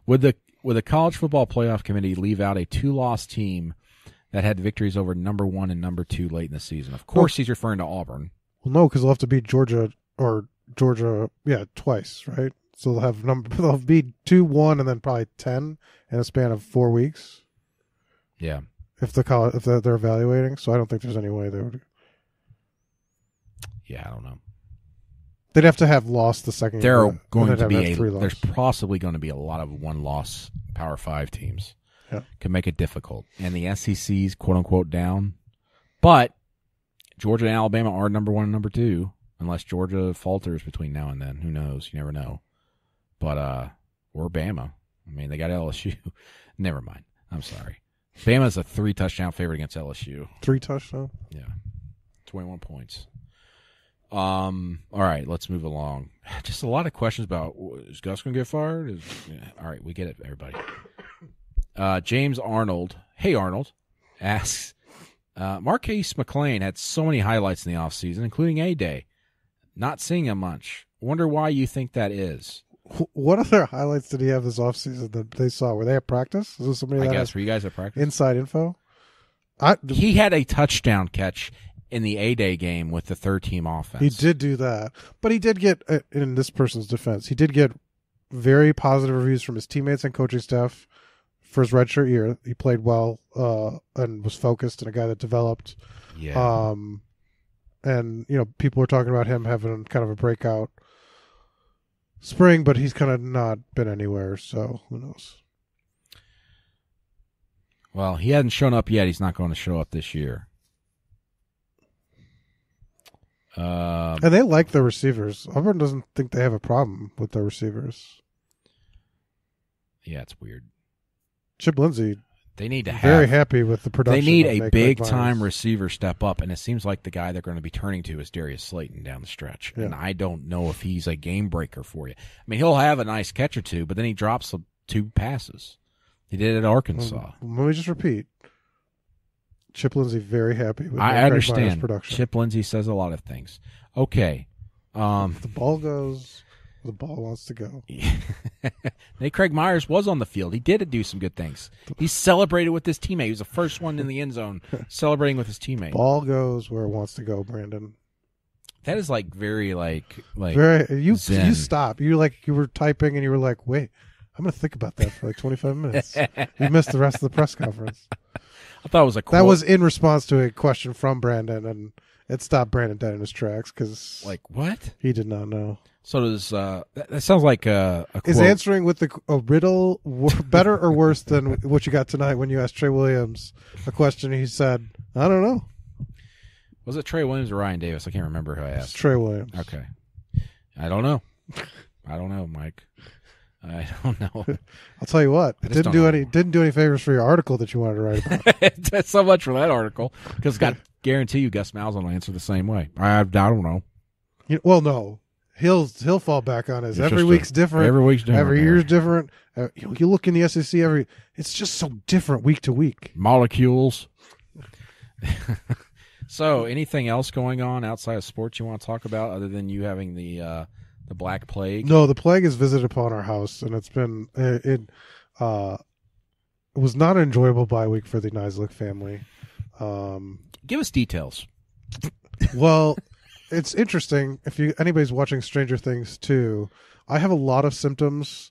would the College Football Playoff Committee leave out a 2-loss team that had victories over number 1 and number 2 late in the season? Of course, he's referring to Auburn. Well, no, because they'll have to beat Georgia, twice, right? So they'll beat 2-1 and then probably 10 in a span of 4 weeks. Yeah. If they're evaluating, so I don't think there's any way they would. Yeah, I don't know. They'd have to have lost the second. There's possibly going to be a lot of 1-loss Power 5 teams. Yeah. Can make it difficult. And the SEC's quote unquote down. But Georgia and Alabama are number 1 and number 2, unless Georgia falters between now and then. Who knows? You never know. But or Bama. I mean, they got LSU. Never mind. I'm sorry. Bama's a 3-touchdown favorite against LSU. 3 touchdowns? Yeah. 21 points. All right, let's move along. Just a lot of questions about, is Gus going to get fired? All right, we get it, everybody. James Arnold, hey Arnold, asks, Marquise McLean had so many highlights in the offseason, including A-Day. Not seeing him much. Wonder why you think that is. What other highlights did he have this offseason that they saw? Were they at practice? Was there somebody I that guess. Were you guys at practice? Inside info? He had a touchdown catch in the A-Day game with the third-team offense. He did do that. But he did get, in this person's defense, he did get very positive reviews from his teammates and coaching staff for his redshirt year. He played well and was focused and a guy that developed. Yeah. And, people were talking about him having kind of a breakout spring, but he's kind of not been anywhere, so who knows? Well, he hasn't shown up yet. He's not going to show up this year. And they like their receivers. Auburn doesn't think they have a problem with their receivers. Yeah, it's weird. Chip Lindsey, they need to have very happy with the production. They need a big-time receiver step up, and it seems like the guy they're going to be turning to is Darius Slayton down the stretch. Yeah. And I don't know if he's a game breaker for you. I mean, he'll have a nice catch or two, but then he drops 2 passes. He did it at Arkansas. Let me just repeat. Chip Lindsey very happy with I understand. Production. Chip Lindsey says a lot of things. Okay. The ball goes. The ball wants to go. Nate Craig Myers was on the field. He did do some good things. He celebrated with his teammate. He was the first one in the end zone celebrating with his teammate. Ball goes where it wants to go, Brandon. That is very very. You stop. You were typing and you were like, wait, I'm going to think about that for 25 minutes. You missed the rest of the press conference. I thought it was a quote. That was in response to a question from Brandon, and it stopped Brandon dead in his tracks because what? He did not know. So does that sounds like a quote. Is answering with a riddle better or worse than what you got tonight when you asked Trey Williams a question? He said, "I don't know." Was it Trey Williams or Ryan Davis? I can't remember who I asked. It's Trey Williams. Okay, I don't know. I don't know, Mike. I don't know. I'll tell you what. It didn't do any favors for your article that you wanted to write about. That's so much for that article because I guarantee you, Gus Malzahn will answer the same way. I don't know. Well, no. He'll fall back on his. Every week's different. Every week's different. Every year's different. You look in the SEC it's just so different week to week. Molecules. So, anything else going on outside of sports you want to talk about other than you having the Black Plague? No, the plague has visited upon our house, and it's been it was not an enjoyable bye week for the Niziolek family. Give us details. Well. It's interesting. If anybody's watching Stranger Things 2, I have a lot of symptoms.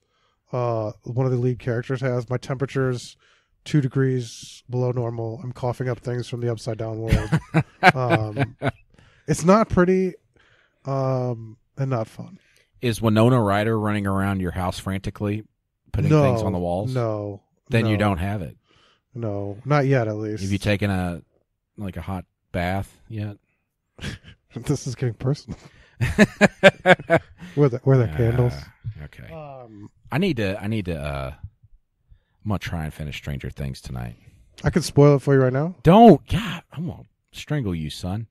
One of the lead characters has. My temperature's 2 degrees below normal. I'm coughing up things from the upside down world. It's not pretty and not fun. Is Winona Ryder running around your house frantically, putting things on the walls? No. Then you don't have it. No, not yet. At least. Have you taken a hot bath yet? This is getting personal. Where the candles? Okay. I need to. I'm gonna try and finish Stranger Things tonight. I could spoil it for you right now. Don't. God, I'm gonna strangle you, son.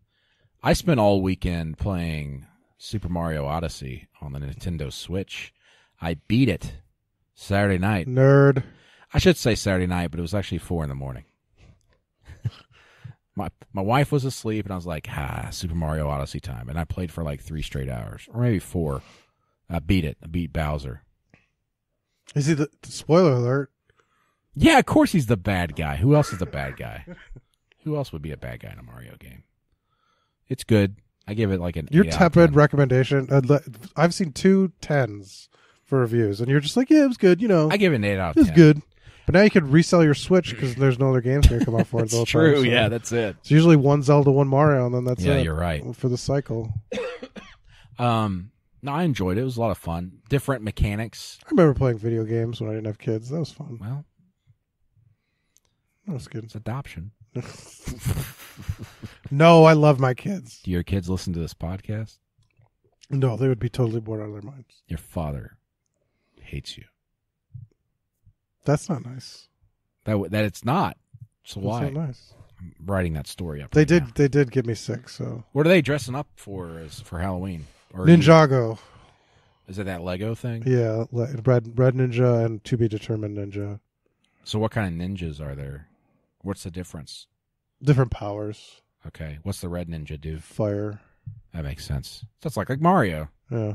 I spent all weekend playing Super Mario Odyssey on the Nintendo Switch. I beat it Saturday night. Nerd. I should say Saturday night, but it was actually 4 a.m. My wife was asleep, and I was like, Super Mario Odyssey time. And I played for 3 straight hours, or maybe 4. I beat it. I beat Bowser. Is he the spoiler alert? Yeah, of course he's the bad guy. Who else is the bad guy? Who else would be a bad guy in a Mario game? It's good. I give it an Your 8 tepid recommendation. I've seen 2 10s for reviews, and you're just like, yeah, it was good. I give it an 8 out of 10. It was good. But now you could resell your Switch because there's no other games going to come out for it. That's true. Time, so yeah, that's it. It's usually 1 Zelda, 1 Mario, and then that's it. Yeah, you're right. For the cycle. No, I enjoyed it. It was a lot of fun. Different mechanics. I remember playing video games when I didn't have kids. That was fun. Well, that was good. It's adoption. No, I love my kids. Do your kids listen to this podcast? No, they would be totally bored out of their minds. Your father hates you. That's not nice. That it's not. So That's why? not nice. I'm writing that story up. They did get me sick. So what are they dressing up for Halloween? Or Ninjago. Is it that Lego thing? Yeah, red ninja and to be determined ninja. So what kind of ninjas are there? What's the difference? Different powers. Okay. What's the red ninja do? Fire. That makes sense. That's like Mario. Yeah.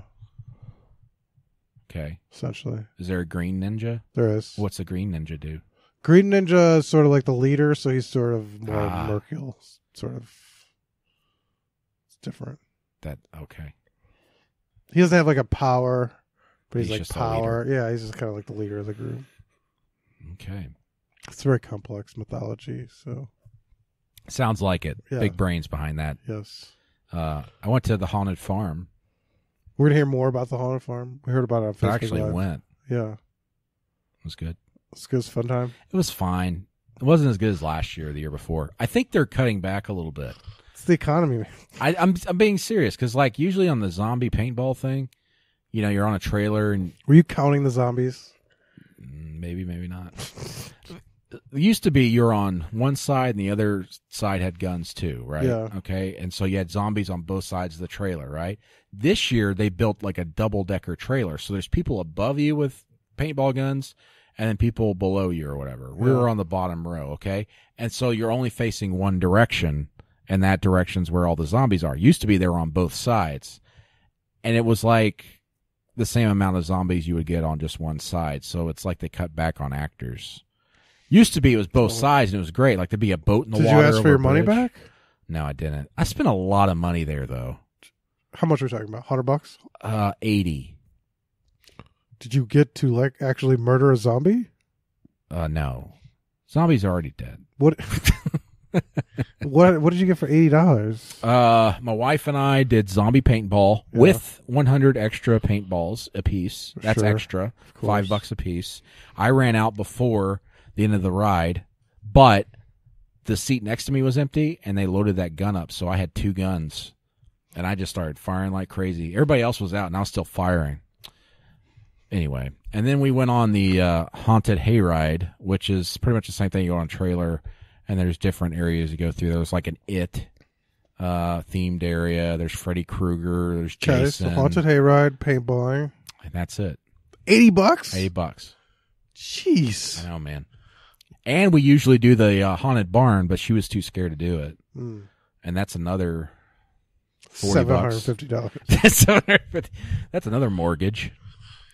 Okay. Essentially. Is there a green ninja? There is. What's the green ninja do? Green ninja is sort of like the leader, so he's sort of more mercurial. Sort of. It's different. Okay. He doesn't have like a power, but he's like just power. Yeah, he's just kind of like the leader of the group. Okay. It's very complex mythology, so. Sounds like it. Yeah. Big brains behind that. Yes. I went to the haunted farm. We're going to hear more about the haunted farm. We heard about it on Facebook I actually Live. went. Yeah. It was good. It's good. It's a fun time. It was fine. It wasn't as good as last year or the year before. I think they're cutting back a little bit. It's the economy. I'm being serious because like usually on the zombie paintball thing, you're on a trailer and Were you counting the zombies? maybe not. It used to be you're on one side and the other side had guns too, right? Yeah. Okay, and so you had zombies on both sides of the trailer, right? This year they built like a double-decker trailer, so there's people above you with paintball guns and then people below you or whatever. We were on the bottom row, okay? And so you're only facing one direction, and that direction's where all the zombies are. Used to be they were on both sides, and it was like the same amount of zombies you would get on just one side, so it's like they cut back on actors. Used to be it was both sides, and it was great. Like, there'd be a boat in the water. Did you ask for your money bridge. back? No, I didn't. I spent a lot of money there, though. How much are we talking about? $100? 80. Did you get to, like, actually murder a zombie? No. Zombies are already dead. What? What did you get for $80? My wife and I did zombie paintball with 100 extra paintballs a piece. That's Sure. extra. $5 a piece. I ran out before the end of the ride, but the seat next to me was empty, and they loaded that gun up, so I had 2 guns, and I just started firing like crazy. Everybody else was out, and I was still firing. Anyway, and then we went on the haunted hayride, which is pretty much the same thing. You go on a trailer, and there's different areas you go through. There's like an It themed area. There's Freddy Krueger. There's Jason. Okay, so haunted hayride, paintballing. And that's it. $80? $80. Jeez. I know, man. And we usually do the haunted barn, but she was too scared to do it. And that's another $40. $750. That's another mortgage.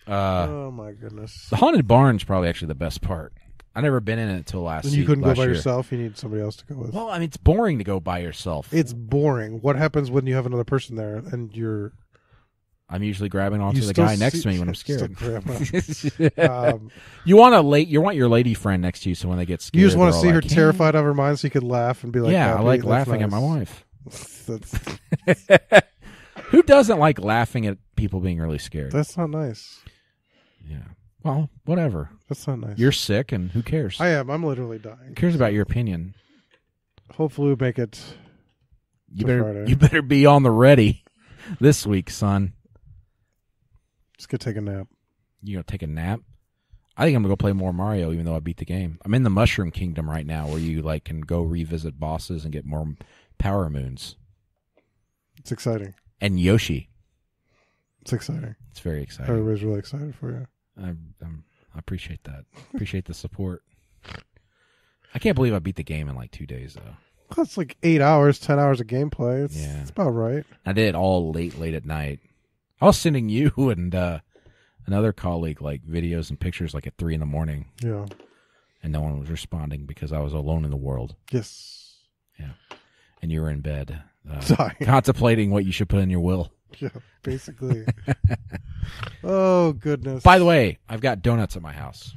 Oh, my goodness. The haunted barn's probably actually the best part. I've never been in it until last year. And you couldn't go by yourself? You need somebody else to go with. Well, I mean, it's boring to go by yourself. It's boring. What happens when you have another person there and you're... I'm usually grabbing onto the guy next to me when I'm scared. You want your lady friend next to you, so when they get scared, you just want to see her terrified of her mind, so you could laugh and be like, "Yeah, I like laughing nice. at my wife." Who doesn't like laughing at people being really scared? That's not nice. Yeah. Well, whatever. That's not nice. You're sick, and who cares? I am. I'm literally dying. Who cares about your opinion? Hopefully, we make it. Friday. You better be on the ready this week, son. Just go take a nap. You gonna take a nap? I think I'm gonna go play more Mario, even though I beat the game. I'm in the Mushroom Kingdom right now, where you like can go revisit bosses and get more power moons. It's exciting. And Yoshi. It's exciting. It's very exciting. Everybody's really excited for you. I appreciate that. Appreciate the support. I can't believe I beat the game in like 2 days, though. Well, it's like 8 hours, 10 hours of gameplay. Yeah. It's about right. I did it all late at night. I was sending you and another colleague like videos and pictures like at 3 a.m. Yeah. And no one was responding because I was alone in the world. Yes. Yeah. And you were in bed contemplating what you should put in your will. Yeah, basically. Oh, goodness. By the way, I've got donuts at my house.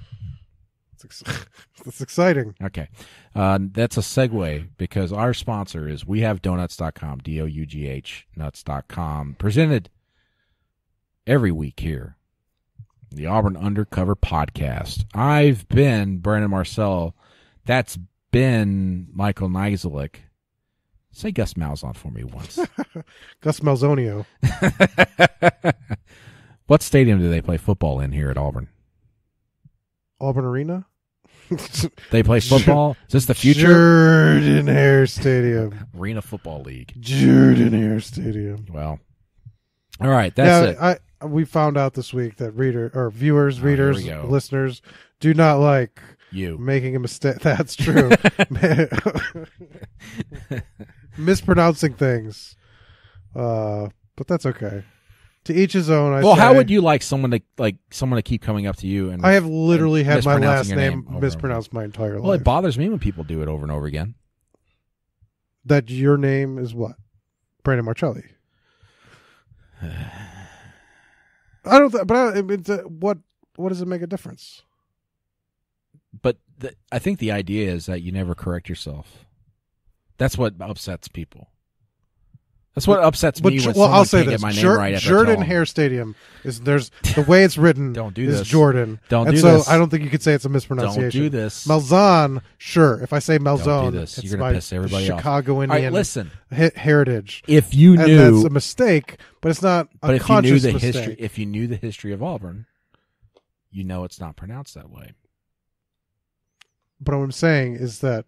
That's exciting. Okay. That's a segue because our sponsor is wehavedonuts.com, DOUGH nuts.com, presented every week here, the Auburn Undercover Podcast. I've been Brandon Marcello. That's been Michael Niziolek. Say Gus Malzahn for me once. Gus Malzonio. What stadium do they play football in here at Auburn? Auburn Arena? They play football? Is this the future? Jordan-Hare Stadium. Arena Football League. Jordan-Hare Stadium. Well, all right. That's it. We found out this week that viewers, readers, listeners do not like You. Making a mistake. That's true. Mispronouncing things. But that's okay. To each his own. I say. How would you like someone to keep coming up to you and I have literally had my last name mispronounced my entire life. Well, it bothers me when people do it over and over again. That your name is what? Brandon Marcelli. I don't. What does it make a difference? But I think the idea is that you never correct yourself. That's what upsets people. That's what upsets me. I'll say this: get my name right Jordan Hare Stadium there's the way it's written. Don't do is this. Jordan. Don't do so this. I don't think you could say it's a mispronunciation. Don't do this. Malzahn, sure. If I say Malzahn, Don't do this. it's You're going to piss everybody off. Chicago Indian. All right, listen. Heritage. If you knew, and that's a mistake, but it's not a conscious mistake. History, if you knew the history of Auburn, you know it's not pronounced that way. But what I'm saying is that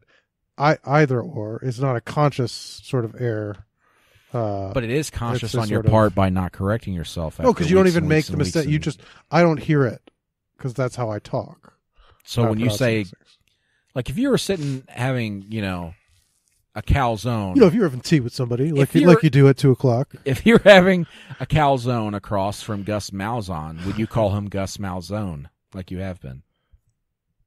either or is not a conscious sort of error. But it is conscious on your part by not correcting yourself. No, because you don't even make the mistake. I don't hear it because that's how I talk. So when you say, like, if you were sitting having, a calzone, if you're having tea with somebody, like you do at 2:00, if you're having a calzone across from Gus Malzahn, would you call him Gus Malzone like you have been?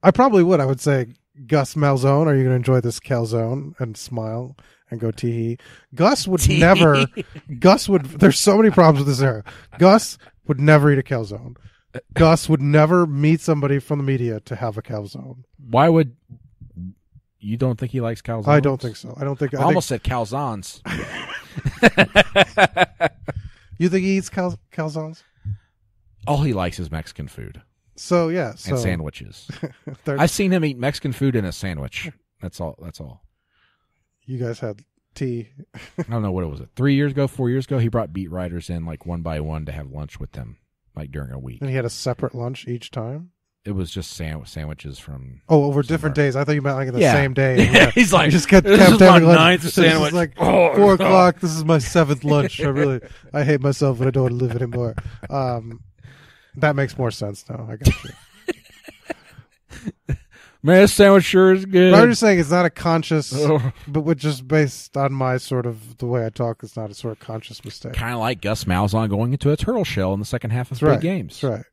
I probably would. I would say, Gus Malzahn, are you going to enjoy this calzone? And smile and go tee-hee. Gus would never. There's so many problems with this era. Gus would never eat a calzone. Gus would never meet somebody from the media to have a calzone. Why would you don't think he likes calzones? I don't think so. I almost said calzones. You think he eats calzones? All he likes is Mexican food. So yeah, and sandwiches. I've seen him eat Mexican food in a sandwich. That's all. You guys had tea. I don't know what it was. 3 years ago, 4 years ago, he brought beat writers in like one by one to have lunch with them, like during a week. And he had a separate lunch each time. It was just sandwiches from. Oh, over different days. I thought you meant like the same day. Yeah. He's like, just kept this is having my lunch. 9th sandwich. This is like 4:00. This is my 7th lunch. I hate myself and I don't want to live anymore. That makes more sense now. I got you. Man, this sandwich sure is good. But I'm just saying it's not a conscious, but just based on my sort of the way I talk, it's not a sort of conscious mistake. Kind of like Gus Malzahn going into a turtle shell in the second half of big games. That's right.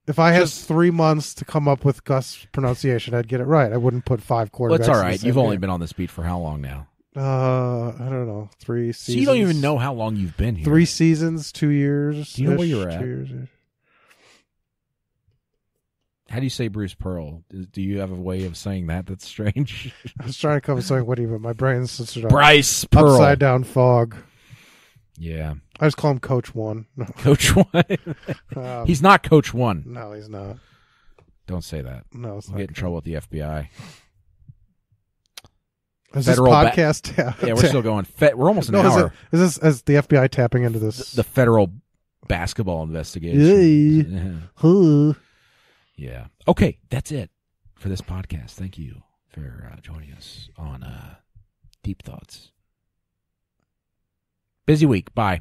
If I had 3 months to come up with Gus pronunciation, I'd get it right. I wouldn't put 5 quarterbacks. Well, it's all right. You've only been on this beat for how long now? I don't know. 3 seasons. So you don't even know how long you've been here. 3 seasons, 2 years. Do you know where you're at? 2 years. How do you say Bruce Pearl? Do you have a way of saying that? That's strange. I was trying to come up with something witty, but my brain's such a Bryce Pearl. Upside down fog. Yeah. I just call him Coach One. No. Coach One. He's not Coach One. No, he's not. Don't say that. No, it's we'll not. Get in trouble with the FBI. Is this podcast? Yeah, we're still going. We're almost an hour. Is the FBI tapping into this? The federal basketball investigation. Yeah. Okay, that's it for this podcast. Thank you for joining us on Deep Thoughts. Busy week. Bye.